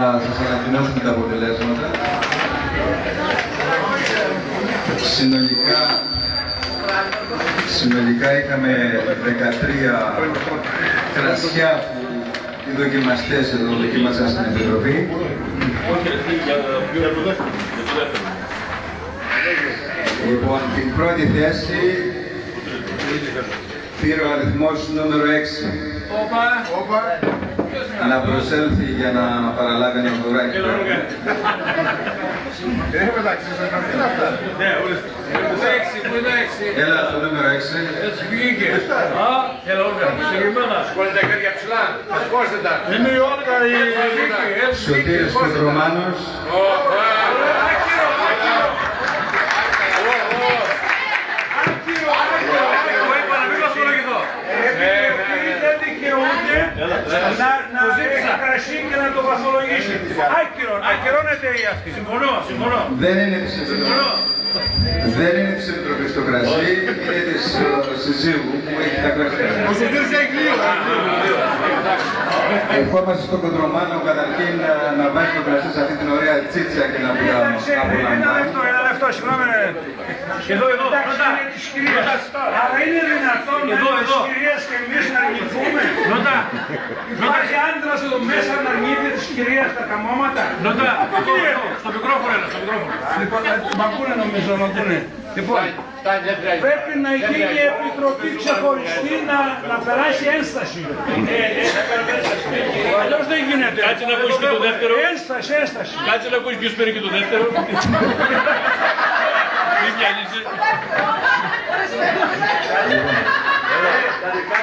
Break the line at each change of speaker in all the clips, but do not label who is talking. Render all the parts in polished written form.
Να σας ανακοινώσουμε τα αποτελέσματα. Συνολικά είχαμε 13 κρασιά που οι δοκιμαστές εδώ δοκίμασαν στην Επιτροπή. Λοιπόν, την πρώτη θέση πήρε ο αριθμός νούμερο 6. Να προσέλθει για να παραλάβει ένα δωράκι. Έλα το νούμερο 6.
Έτσι βγήκε. Έλα Όλγα, συγκεκριμένα. Σκόλετε τα χέρια ψηλά. Σκόστε τα. Είναι η Όλγα η...
Σωτήρης Κοντρομάνος.
Να ζήσει κρασί και να το βαθολογήσει. Ακυρώνεται η αυτή. Συμφωνώ.
Δεν είναι της Επιτροπής το κρασί, είναι της συζύγου που έχει τα κρασιά.
Ο Σωτήρης έχει λίγο.
Ευχόμαστε στον Κοντρομάνο καταρχήν να βάζει το κρασί σε αυτή την ωραία τσίτσα και να απολαμβάνει.
Ένα λεπτό, συγγνώμη. Εδώ, αλλά είναι δυνατόν τις κυρίες και εμείς να αρνηθούμε. Υπάρχει άντρας εδώ μέσα να αρνείται τις κυρίες τα καμώματα. Στο μικρόφωνο έλα, στο μικρόφωνο. Λοιπόν, μ' ακούνε νομίζω, μ' ακούνε. Λοιπόν, πρέπει να γίνει η Επιτροπή ξεχωριστή να περάσει ένσταση. Αλλιώς δεν γίνεται.
Κάτσε να ακούσεις και το δεύτερο.
Ένσταση.
Κάτσε να ακούσεις ποιος πήρε και το δεύτερο. Μην πιάνεσαι.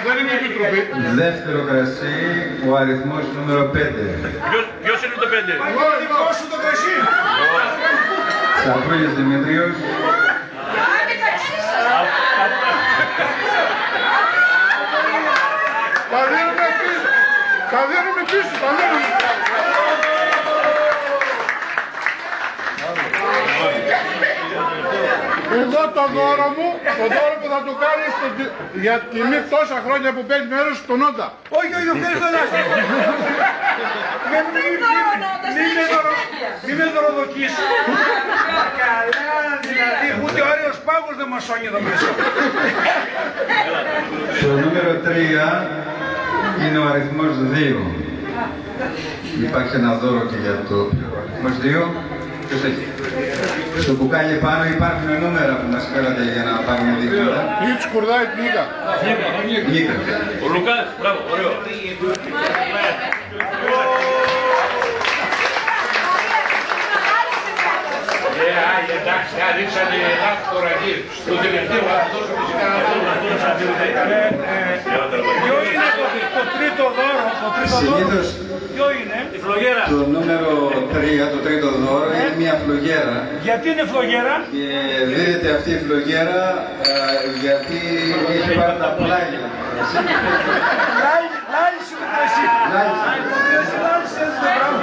Δεν είναι Επιτροπή.
Δεύτερο κρασί, ο αριθμός νούμερο 5.
Ποιος είναι το 5?
Εγώ δικό σου το κρασί.
Σαφρούλης Δημήτριος.
Θα δίνουμε πίσω, θα δίνουμε. Εδώ το δώρο μου, το δώρο που θα του κάνεις για τιμή τόσα χρόνια που παίρνει μέρος στον Νόντα. Όχι, θέλεις τον Άκη. Μη με δωροδοκίσεις. Καλά, δηλαδή, ούτε ο Άριος Πάγος δεν μας σώνει εδώ μέσα.
Το νούμερο 3 είναι ο αριθμός 2. Υπάρχει ένα δώρο και για το αριθμός 2. Ποιος έχει? Στο μπουκάλι πάνω υπάρχουν νούμερα που μας φέρατε για να πάρουμε δείγματα.
Ή τους κουρδάει την Νίκα.
Νίκα.
Ο Λουκάς, μπράβο, ωραίο.
Εντάξει, ρίξανε λάθη το ραγί. Το τελευταίο αυτό φυσικά να ποιο είναι το τρίτο δώρο,
Συνήθως
ποιο είναι?
Η φλογέρα.
το νούμερο 3, το τρίτο δώρο, είναι μια φλογέρα.
Γιατί είναι φλογέρα?
Και δίδεται αυτή η φλογέρα γιατί έχει πάρει τα πλάγια.
Λάλησε με κρασί. Λάλησε έτσι το πράγμα.